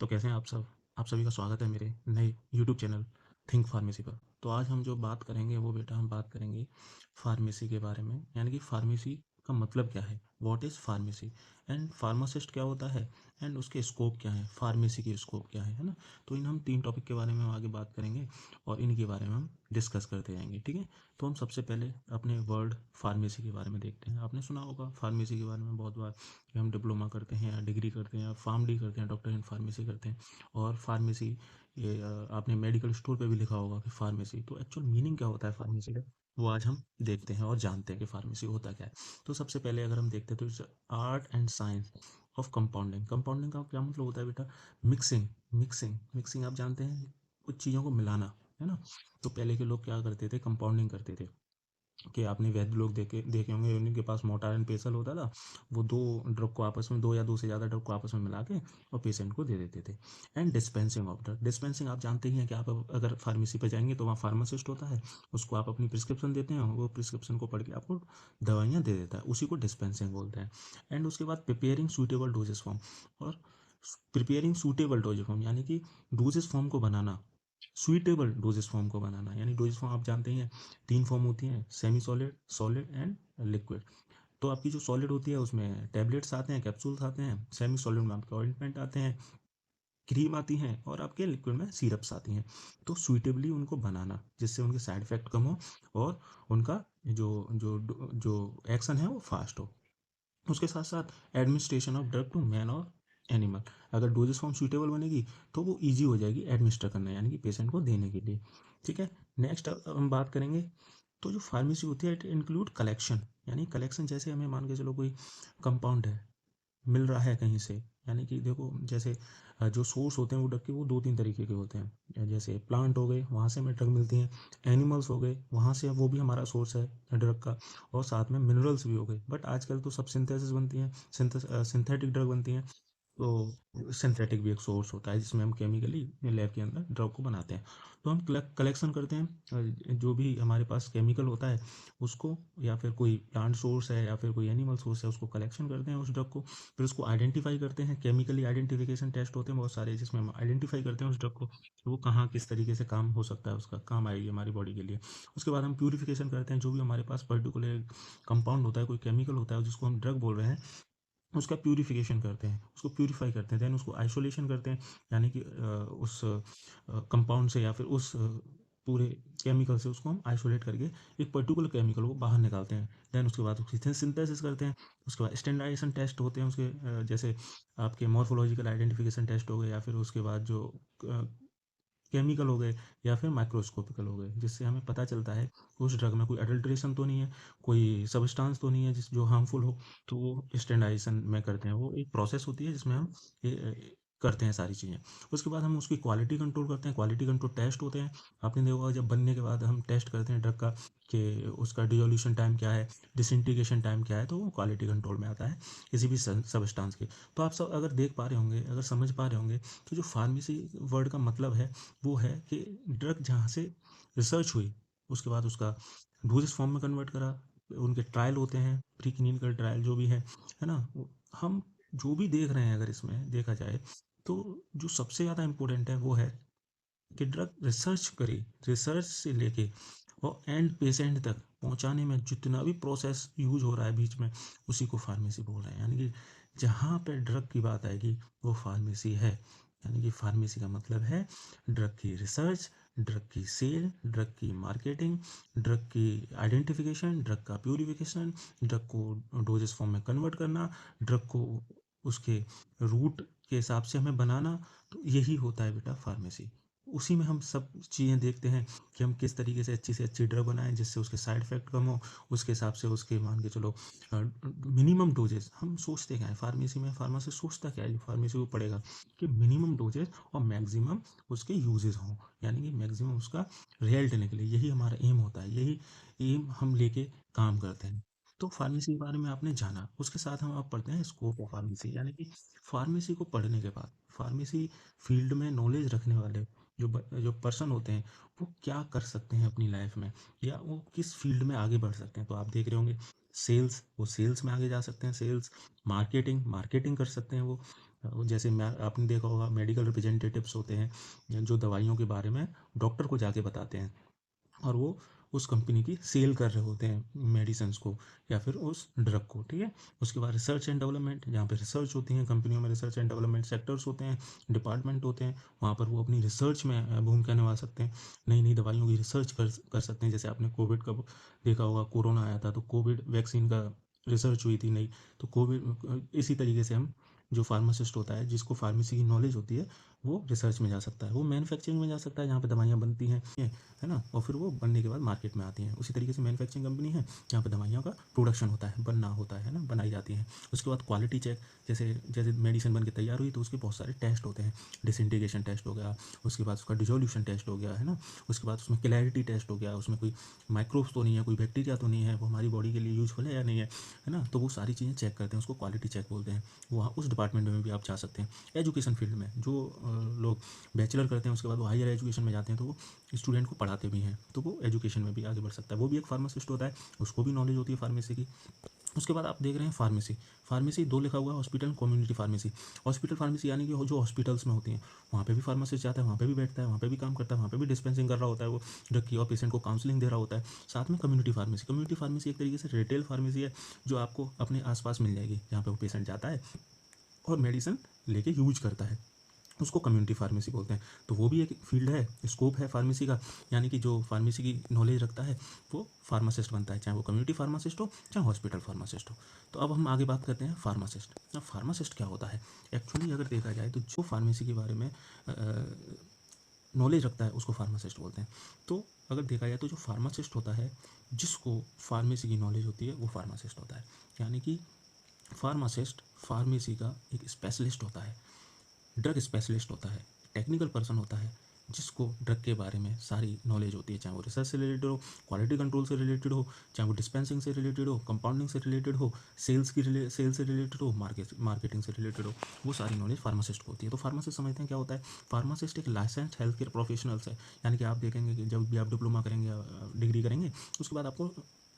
तो कैसे हैं आप सब? आप सभी का स्वागत है मेरे नए यूट्यूब चैनल थिंक फार्मेसी पर। तो आज हम जो बात करेंगे वो बेटा हम बात करेंगे फार्मेसी के बारे में, यानी कि फार्मेसी का मतलब क्या है, what is pharmacy, and pharmacist क्या होता है, एंड उसके स्कोप क्या है, फार्मेसी की स्कोप क्या है ना। तो इन हम 3 टॉपिक के बारे में हम आगे बात करेंगे और इनके बारे में हम डिस्कस करते जाएंगे, ठीक है। तो हम सबसे पहले अपने वर्ड फार्मेसी के बारे में देखते हैं। आपने सुना होगा फार्मेसी के बारे में बहुत बार कि हम डिप्लोमा करते हैं या डिग्री करते हैं या फार्म डी करते हैं, डॉक्टर इन फार्मेसी करते हैं। और फार्मेसी ये आपने मेडिकल स्टोर पे भी लिखा होगा कि फार्मेसी, तो एक्चुअल मीनिंग क्या होता है फार्मेसी का, वो आज हम देखते हैं और जानते हैं कि फार्मेसी होता क्या है। तो सबसे पहले अगर हम देखते हैं तो art and science of compounding. Compounding का क्या मतलब होता है बेटा? मिक्सिंग। मिक्सिंग आप जानते हैं, कुछ चीज़ों को मिलाना, है ना। तो पहले के लोग क्या करते थे, कंपाउंडिंग करते थे। कि आपने वैद्य लोग देखे देखे होंगे, उनके पास मोर्टार एंड पेसल होता था। वो दो ड्रग को आपस में, दो या दो से ज़्यादा ड्रग को आपस में मिला के और पेशेंट को दे देते थे। And dispensing of drug. Dispensing आप जानते ही हैं कि आप अगर फार्मेसी पर जाएंगे तो वहाँ फार्मासिस्ट होता है, उसको आप अपनी प्रिस्क्रिप्शन देते हैं, वो प्रिस्क्रिप्शन को पढ़ के आपको दवाइयाँ दे देता है, उसी को डिस्पेंसिंग बोलते हैं। एंड उसके बाद प्रिपेयरिंग सूटेबल डोजेस फॉर्म। और प्रिपेयरिंग सूटेबल डोजेस फॉर्म यानी कि डोजेस फॉर्म को बनाना, सुइटेबल डोजेस फॉर्म को बनाना। यानी डोजेस फॉर्म आप जानते ही हैं, 3 फॉर्म होती हैं, semi solid, solid and liquid. तो आपकी जो सॉलिड होती है उसमें टैबलेट्स आते हैं, कैप्सूल्स आते हैं, सेमी सॉलिड में आपके ऑइंटमेंट आते हैं, क्रीम आती हैं, और आपके लिक्विड में सिरप्स आती हैं। तो सुइटेबली उनको बनाना जिससे उनके साइड इफेक्ट कम हो और उनका जो जो जो एक्शन है वो फास्ट हो। उसके साथ साथ administration of drug to man और एनिमल। अगर डोजेस फॉर्म सूटेबल बनेगी तो वो ईजी हो जाएगी एडमिनिस्टर करना, यानी कि पेशेंट को देने के लिए, ठीक है। नेक्स्ट हम बात करेंगे, तो जो फार्मेसी होती है इट इंक्लूड कलेक्शन। यानी कलेक्शन, जैसे हमें मान के चलो कोई कंपाउंड है, मिल रहा है कहीं से, यानी कि देखो जैसे जो सोर्स होते हैं वो ड्रग के वो 2-3 तरीके के होते हैं। जैसे प्लांट हो गए, वहाँ से हमें ड्रग मिलती हैं। एनिमल्स हो गए, वहाँ से वो भी हमारा सोर्स है ड्रग का। और साथ में मिनरल्स भी हो गए, बट आजकल तो सब सिंथेसिस बनती हैं, सिंथेटिक ड्रग बनती हैं। तो सिंथेटिक भी एक सोर्स होता है जिसमें हम केमिकली लैब के अंदर ड्रग को बनाते हैं। तो हम कलेक्शन करते हैं, जो भी हमारे पास केमिकल होता है उसको, या फिर कोई प्लांट सोर्स है या फिर कोई एनिमल सोर्स है, उसको कलेक्शन करते हैं उस ड्रग को। फिर उसको आइडेंटिफाई करते हैं, केमिकली आइडेंटिफिकेशन टेस्ट होते हैं बहुत सारे जिसमें हम आइडेंटिफाई करते हैं उस ड्रग को कि वो कहाँ किस तरीके से काम हो सकता है, उसका काम आएगी हमारी बॉडी के लिए। उसके बाद हम प्यूरिफिकेशन करते हैं, जो भी हमारे पास पर्टिकुलर कंपाउंड होता है, कोई केमिकल होता है जिसको हम ड्रग बोल रहे हैं, उसका प्यूरिफिकेशन करते हैं, उसको प्यूरिफाई करते हैं, देन उसको आइसोलेशन करते हैं। यानी कि उस कंपाउंड से या फिर उस पूरे केमिकल से उसको हम आइसोलेट करके एक पर्टिकुलर केमिकल को बाहर निकालते हैं। देन उसके बाद उसकी सिंथेसिस करते हैं। उसके बाद स्टैंडर्डाइजेशन टेस्ट होते हैं उसके, जैसे आपके मॉर्फोलॉजिकल आइडेंटिफिकेशन टेस्ट हो गए, या फिर उसके बाद जो केमिकल हो गए, या फिर माइक्रोस्कोपिकल हो गए, जिससे हमें पता चलता है कि उस ड्रग में कोई अडल्ट्रेशन तो नहीं है, कोई सब्सटेंस तो नहीं है जिस जो हार्मफुल हो। तो वो स्टैंडर्डाइजेशन में करते हैं, वो एक प्रोसेस होती है जिसमें हम करते हैं सारी चीज़ें। उसके बाद हम उसकी क्वालिटी कंट्रोल करते हैं, क्वालिटी कंट्रोल टेस्ट होते हैं। आपने देखा होगा जब बनने के बाद हम टेस्ट करते हैं ड्रग का कि उसका डिजोल्यूशन टाइम क्या है, डिसइंटीग्रेशन टाइम क्या है, तो वो क्वालिटी कंट्रोल में आता है किसी भी सब्सटेंस के। तो आप सब अगर देख पा रहे होंगे, अगर समझ पा रहे होंगे, तो जो फार्मेसी वर्ड का मतलब है वो है कि ड्रग जहाँ से रिसर्च हुई, उसके बाद उसका डोजेस फॉर्म में कन्वर्ट करा, उनके ट्रायल होते हैं, प्री क्लिनिकल ट्रायल जो भी है ना। हम जो भी देख रहे हैं, अगर इसमें देखा जाए तो जो सबसे ज़्यादा इम्पोर्टेंट है वो है कि ड्रग रिसर्च करी, रिसर्च से लेके और एंड पेशेंट तक पहुंचाने में जितना भी प्रोसेस यूज हो रहा है बीच में, उसी को फार्मेसी बोल रहे हैं। यानी कि जहाँ पे ड्रग की बात आएगी वो फार्मेसी है। यानी कि फार्मेसी का मतलब है ड्रग की रिसर्च, ड्रग की सेल, ड्रग की मार्केटिंग, ड्रग की आइडेंटिफिकेशन, ड्रग का प्यूरिफिकेशन, ड्रग को डोजेस फॉर्म में कन्वर्ट करना, ड्रग को उसके रूट के हिसाब से हमें बनाना। तो यही होता है बेटा फार्मेसी। उसी में हम सब चीज़ें देखते हैं कि हम किस तरीके से अच्छी ड्रग बनाएं जिससे उसके साइड इफेक्ट कम हो। उसके हिसाब से उसके मान के चलो मिनिमम डोजेस हम सोचते क्या है फार्मेसी में, फार्मासिस्ट सोचता क्या है जो फार्मेसी को पढ़ेगा, कि मिनिमम डोजेस और मैक्सिमम उसके यूजेस हों, यानी कि मैक्सिमम उसका रिजल्ट निकले। यही हमारा एम होता है, यही एम हम लेके काम करते हैं। तो फार्मेसी के बारे में आपने जाना, उसके साथ हम आप पढ़ते हैं स्कोप ऑफ फार्मेसी। यानी कि फार्मेसी को पढ़ने के बाद फार्मेसी फील्ड में नॉलेज रखने वाले जो पर्सन होते हैं वो क्या कर सकते हैं अपनी लाइफ में, या वो किस फील्ड में आगे बढ़ सकते हैं। तो आप देख रहे होंगे सेल्स, वो सेल्स में आगे जा सकते हैं, सेल्स। मार्केटिंग, मार्केटिंग कर सकते हैं वो। जैसे मैं आपने देखा होगा मेडिकल रिप्रेजेंटेटिव्स होते हैं जो दवाइयों के बारे में डॉक्टर को जाके बताते हैं, और वो उस कंपनी की सेल कर रहे होते हैं मेडिसिन्स को या फिर उस ड्रग को, ठीक है। उसके बाद रिसर्च एंड डेवलपमेंट, जहाँ पे रिसर्च होती है कंपनियों में, रिसर्च एंड डेवलपमेंट सेक्टर्स होते हैं, डिपार्टमेंट होते हैं, वहाँ पर वो अपनी रिसर्च में भूमिका निभा सकते हैं, नई नई दवाइयों की रिसर्च कर सकते हैं। जैसे आपने कोविड का देखा होगा, कोरोना आया था तो कोविड वैक्सीन का रिसर्च हुई थी नई, तो कोविड इसी तरीके से हम, जो फार्मासिस्ट होता है जिसको फार्मेसी की नॉलेज होती है, वो रिसर्च में जा सकता है, वो मैन्युफैक्चरिंग में जा सकता है जहाँ पे दवाइयाँ बनती हैं, है ना, और फिर वो बनने के बाद मार्केट में आती हैं। उसी तरीके से मैन्युफैक्चरिंग कंपनी है जहाँ पे दवाइयों का प्रोडक्शन होता है, बनना होता है ना, बनाई जाती हैं। उसके बाद क्वालिटी चेक, जैसे जैसे मेडिसिन बन के तैयार हुई तो उसके बहुत सारे टेस्ट होते हैं, डिसइंटीग्रेशन टेस्ट हो गया, उसके बाद उसका डिजोल्यूशन टेस्ट हो गया, है ना, उसके बाद उसमें क्लैरिटी टेस्ट हो गया, उसमें कोई माइक्रोब्स तो नहीं है, कोई बैक्टीरिया तो नहीं है, वो हमारी बॉडी के लिए यूजफुल है या नहीं है ना, तो वो सारी चीज़ें चेक करते हैं, उसको क्वालिटी चेक बोलते हैं। वहाँ उस डिपार्टमेंट में भी आप जा सकते हैं। एजुकेशन फील्ड में जो लोग बैचलर करते हैं उसके बाद वो हायर एजुकेशन में जाते हैं, तो वो स्टूडेंट को पढ़ाते भी हैं, तो वो एजुकेशन में भी आगे बढ़ सकता है, वो भी एक फार्मासिस्ट होता है, उसको भी नॉलेज होती है फार्मेसी की। उसके बाद आप देख रहे हैं फार्मेसी, फार्मेसी दो लिखा हुआ है, hospital community pharmacy. Hospital pharmacy यानी कि जो हॉस्पिटल्स में होती हैं वहाँ पे भी फार्मासिस्ट जाता है, वहाँ पे भी बैठता है, वहाँ पे भी काम करता है, वहाँ पे भी डिस्पेंसिंग कर रहा होता है वो ड्रग की, और पेशेंट को काउंसलिंग दे रहा होता है। साथ में कम्युनिटी फार्मेसी एक तरीके से रिटेल फार्मेसी है, जो आपको अपने आसपास मिल जाएगी, जहाँ पे वो पेशेंट जाता है और मेडिसिन लेके यूज करता है, उसको कम्युनिटी फार्मेसी बोलते हैं। तो वो भी एक फील्ड है, स्कोप है फार्मेसी का, यानी कि जो फार्मेसी की नॉलेज रखता है वो फार्मासिस्ट बनता है, चाहे वो कम्युनिटी फार्मासिस्ट हो चाहे हॉस्पिटल फार्मासिस्ट हो। तो अब हम आगे बात करते हैं फार्मासिस्ट। अब फार्मासिस्ट क्या होता है एक्चुअली, अगर देखा जाए तो जो फार्मेसी के बारे में नॉलेज रखता है उसको फार्मासिस्ट बोलते हैं। तो अगर देखा जाए तो जो फार्मासिस्ट होता है, जिसको फार्मेसी की नॉलेज होती है, वो फार्मासिस्ट होता है। यानी कि फार्मासिस्ट फार्मेसी का एक स्पेशलिस्ट होता है, ड्रग स्पेशलिस्ट होता है, टेक्निकल पर्सन होता है, जिसको ड्रग के बारे में सारी नॉलेज होती है, चाहे वो रिसर्च से रिलेटेड हो, क्वालिटी कंट्रोल से रिलेटेड हो, चाहे वो डिस्पेंसिंग से रिलेटेड हो, कंपाउंडिंग से रिलेटेड हो, सेल्स से रिलेटेड हो, मार्केटिंग से रिलेटेड हो, वो सारी नॉलेज फार्मासिस्ट को होती है। तो फार्मासिस्ट समझते हैं क्या होता है, फार्मासिस्ट एक लाइसेंस्ड हेल्थ केयर प्रोफेशनल्स है। यानी कि आप देखेंगे कि जब भी आप डिप्लोमा करेंगे, डिग्री करेंगे, उसके बाद आपको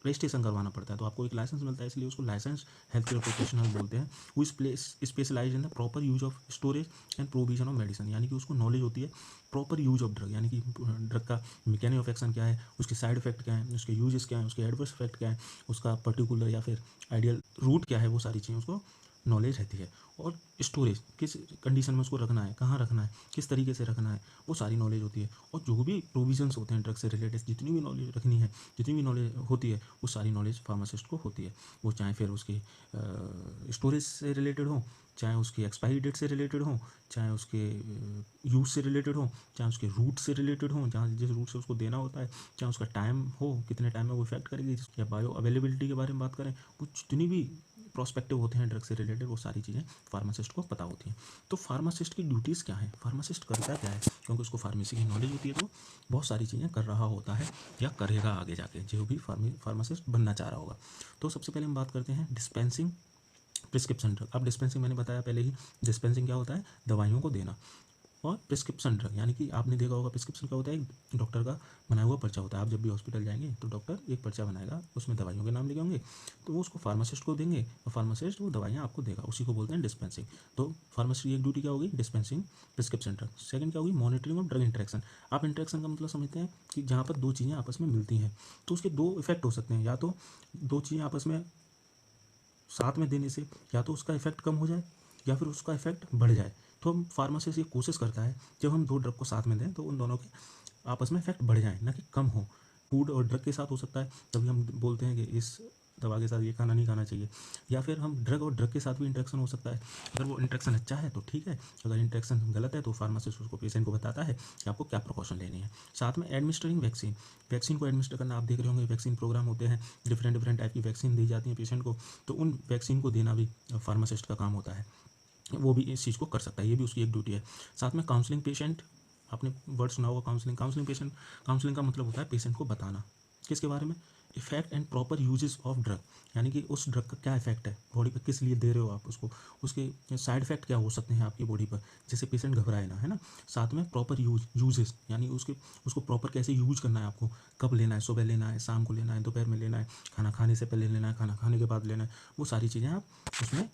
रजिस्ट्रेशन करवाना पड़ता है, तो आपको एक लाइसेंस मिलता है, इसलिए उसको लाइसेंस हेल्थ केयर प्रोफेशनल बोलते हैं। वो इस place specialise in the proper use of storage and provision of medicine, यानी कि उसको नॉलेज होती है प्रॉपर यूज ऑफ ड्रग, यानी कि ड्रग का मैकेनिज्म ऑफ एक्शन क्या है, उसके साइड इफेक्ट क्या है, उसके यूजेस क्या है, उसके एडवर्स इफेक्ट क्या है, उसका पर्टिकुलर या फिर आइडियल रूट क्या है, वो सारी चीज़ें उसको नॉलेज रहती है। और स्टोरेज किस कंडीशन में उसको रखना है, कहाँ रखना है, किस तरीके से रखना है, वो सारी नॉलेज होती है। और जो भी प्रोविजंस होते हैं ड्रग से रिलेटेड, जितनी भी नॉलेज रखनी है, जितनी भी नॉलेज होती है, वो सारी नॉलेज फार्मासिस्ट को होती है। वो चाहे फिर उसकी स्टोरेज से रिलेटेड हो, चाहे उसकी एक्सपायरी डेट से रिलेटेड हो, चाहे उसके यूज से रिलेटेड हो, चाहे उसके रूट से रिलेटेड हो, जहाँ जिस रूट से उसको देना होता है, चाहे उसका टाइम हो, कितने टाइम में वो इफेक्ट करेगी, या बायो अवेलेबिलिटी के बारे में बात करें, वो जितनी भी प्रोस्पेक्टिव होते हैं ड्रग से रिलेटेड, वो सारी चीज़ें फार्मासिस्ट को पता होती हैं। तो फार्मासिस्ट की ड्यूटीज़ क्या है, फार्मासिस्ट करता क्या है, क्योंकि उसको फार्मेसी की नॉलेज होती है, तो बहुत सारी चीज़ें कर रहा होता है या करेगा आगे जाके, जो भी फार्मासिस्ट बनना चाह रहा होगा। तो सबसे पहले हम बात करते हैं डिस्पेंसिंग प्रिस्क्रिप्शन ड्रग। अब डिस्पेंसिंग मैंने बताया पहले ही, डिस्पेंसिंग क्या होता है, दवाइयों को देना। और प्रिस्क्रिप्शन ड्रग, यानी कि आपने देखा होगा प्रिस्क्रिप्शन क्या होता है, एक डॉक्टर का बनाया हुआ पर्चा होता है। आप जब भी हॉस्पिटल जाएंगे तो डॉक्टर एक पर्चा बनाएगा, उसमें दवाइयों के नाम लिखे होंगे, तो वो उसको फार्मासिस्ट को देंगे और फार्मासिस्ट वो दवाइयाँ आपको देगा, उसी को बोलते हैं डिस्पेंसिंग। तो फार्मेसी की एक ड्यूटी क्या होगी, डिस्पेंसिंग प्रिस्क्रिप्शन ड्रग। सेकंड क्या होगी, मॉनिटरिंग ऑफ ड्रग इंटरेक्शन। आप इंटरेक्शन का मतलब समझते हैं कि जहाँ पर दो चीज़ें आपस में मिलती हैं, तो उसके दो इफेक्ट हो सकते हैं, या तो दो चीज़ें आपस में साथ में देने से या तो उसका इफेक्ट कम हो जाए या फिर उसका इफेक्ट बढ़ जाए। तो हम फार्मासिस्ट ये कोशिश करता है जब हम दो ड्रग को साथ में दें तो उन दोनों के आपस में इफेक्ट बढ़ जाए, ना कि कम हो। फूड और ड्रग के साथ हो सकता है, तभी हम बोलते हैं कि इस दवा के साथ ये खाना नहीं खाना चाहिए। या फिर हम ड्रग और ड्रग के साथ भी इंटरेक्शन हो सकता है, अगर वो इंटरेक्शन अच्छा है तो ठीक है, अगर इंटरेक्शन गलत है तो फार्मासिस्ट उसको पेशेंट को बताता है कि आपको क्या प्रिकॉशन लेनी है। साथ में एडमिनिस्ट्रिंग वैक्सीन, वैक्सीन को एडमिनिस्टर करना, आप देख रहे होंगे वैक्सीन प्रोग्राम होते हैं, डिफरेंट टाइप की वैक्सीन दी जाती है पेशेंट को, तो उन वैक्सीन को देना भी फार्मासिस्ट का काम होता है, वो भी इस चीज़ को कर सकता है, ये भी उसकी एक ड्यूटी है। साथ में काउंसलिंग पेशेंट, आपने वर्ड सुना होगा काउंसलिंग, काउंसलिंग का मतलब होता है पेशेंट को बताना किसके बारे में, effect and proper uses of drug, यानी कि उस ड्रग का क्या इफेक्ट है बॉडी पर, किस लिए दे रहे हो आप उसको, उसके साइड इफेक्ट क्या हो सकते हैं आपकी बॉडी पर, जैसे पेशेंट घबराए ना, है ना। साथ में प्रॉपर यूजेस, यानी उसको प्रॉपर कैसे यूज करना है आपको, कब लेना है, सुबह लेना है, शाम को लेना है, दोपहर में लेना है, खाना खाने से पहले लेना है, खाना खाने के बाद लेना है, वो सारी चीज़ें आप उसमें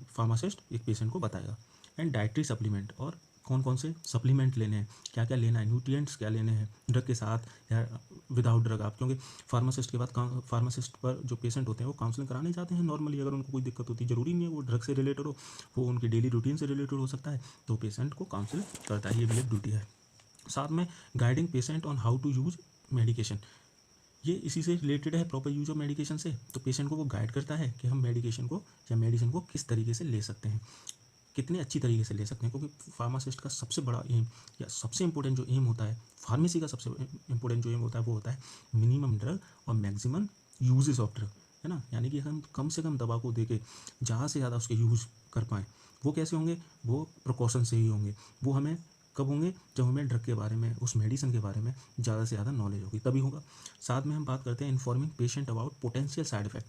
फार्मासिस्ट एक पेशेंट को बताएगा। एंड डाइटरी सप्लीमेंट, और कौन कौन से सप्लीमेंट लेने हैं, क्या क्या लेना है, न्यूट्रिएंट्स क्या लेने हैं ड्रग के साथ या विदाउट ड्रग आप, क्योंकि फार्मासिस्ट के बाद फार्मासिस्ट पर जो पेशेंट होते हैं वो काउंसलिंग कराने जाते हैं नॉर्मली, अगर उनको कोई दिक्कत होती है, ज़रूरी नहीं है वो ड्रग से रिलेटेड हो, वो उनकी डेली रूटीन से रिलेटेड हो सकता है, तो पेशेंट को काउंसिल करता है, ये भी एक ड्यूटी है। साथ में guiding patient on how to use medication, ये इसी से रिलेटेड है, प्रॉपर यूज ऑफ मेडिकेशन से, तो पेशेंट को वो गाइड करता है कि हम मेडिकेशन को या मेडिसिन को किस तरीके से ले सकते हैं, कितने अच्छी तरीके से ले सकते हैं, क्योंकि फार्मासिस्ट का सबसे बड़ा एम या सबसे इंपॉर्टेंट जो एम होता है, फार्मेसी का सबसे इंपॉर्टेंट जो एम होता है वो होता है मिनिमम ड्रग और मैक्सिमम यूजेस ऑफ ड्रग, है ना, यानी कि हम कम से कम दवा को दे के ज़्यादा से ज़्यादा उसके यूज़ कर पाएँ। वो कैसे होंगे, वो प्रिकॉशन से ही होंगे, वो हमें कब होंगे, जब हमें ड्रग के बारे में, उस मेडिसिन के बारे में ज़्यादा से ज़्यादा नॉलेज होगी तभी होगा। साथ में हम बात करते हैं informing patient about potential side effect,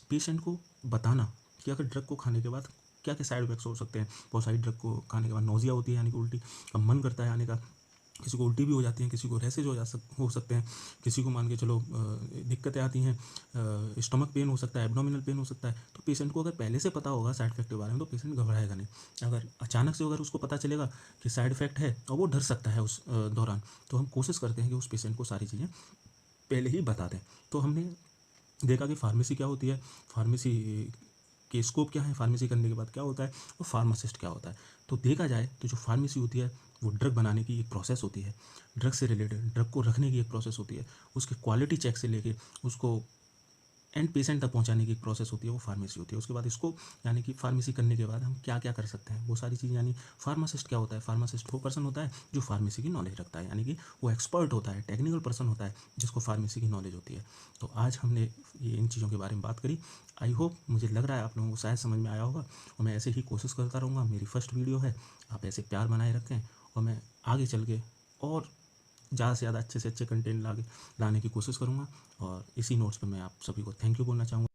patient को बताना कि अगर ड्रग को खाने के बाद क्या क्या साइड इफेक्ट्स हो सकते हैं। बहुत सारी ड्रग को खाने के बाद नोजिया होती है, यानी कि उल्टी, अब मन करता है आने का, किसी को उल्टी भी हो जाती है, किसी को रैसेज हो सकते हैं, किसी को मान के चलो दिक्कतें आती हैं, स्टमक पेन हो सकता है, एब्डोमिनल पेन हो सकता है। तो पेशेंट को अगर पहले से पता होगा साइड इफेक्ट के बारे में तो पेशेंट घबराएगा नहीं। अगर अचानक से अगर उसको पता चलेगा कि साइड इफेक्ट है और वो डर सकता है उस दौरान, तो हम कोशिश करते हैं कि उस पेशेंट को सारी चीज़ें पहले ही बता दें। तो हमने देखा कि फार्मेसी क्या होती है, फार्मेसी के स्कोप क्या है, फार्मेसी करने के बाद क्या होता है, और फार्मासिस्ट क्या होता है। तो देखा जाए तो जो फार्मेसी होती है वो ड्रग बनाने की एक प्रोसेस होती है, ड्रग से रिलेटेड, ड्रग को रखने की एक प्रोसेस होती है, उसके क्वालिटी चेक से लेके उसको एंड पेशेंट तक पहुंचाने की एक प्रोसेस होती है, वो फार्मेसी होती है। उसके बाद इसको, यानी कि फार्मेसी करने के बाद हम क्या क्या कर सकते हैं वो सारी चीज़, यानी फार्मासिस्ट क्या होता है, फार्मासिस्ट वो पर्सन होता है जो फार्मेसी की नॉलेज रखता है, यानी कि वो एक्सपर्ट होता है, टेक्निकल पर्सन होता है जिसको फार्मेसी की नॉलेज होती है। तो आज हमने ये इन चीज़ों के बारे में बात करी। आई होप, मुझे लग रहा है आप लोगों को शायद समझ में आया होगा, और मैं ऐसे ही कोशिश करता रहूँगा। मेरी फर्स्ट वीडियो है, आप ऐसे प्यार बनाए रखें, और मैं आगे चल के और ज़्यादा से ज़्यादा अच्छे से अच्छे कंटेंट लाने की कोशिश करूँगा। और इसी नोट्स पे मैं आप सभी को थैंक यू बोलना चाहूँगा।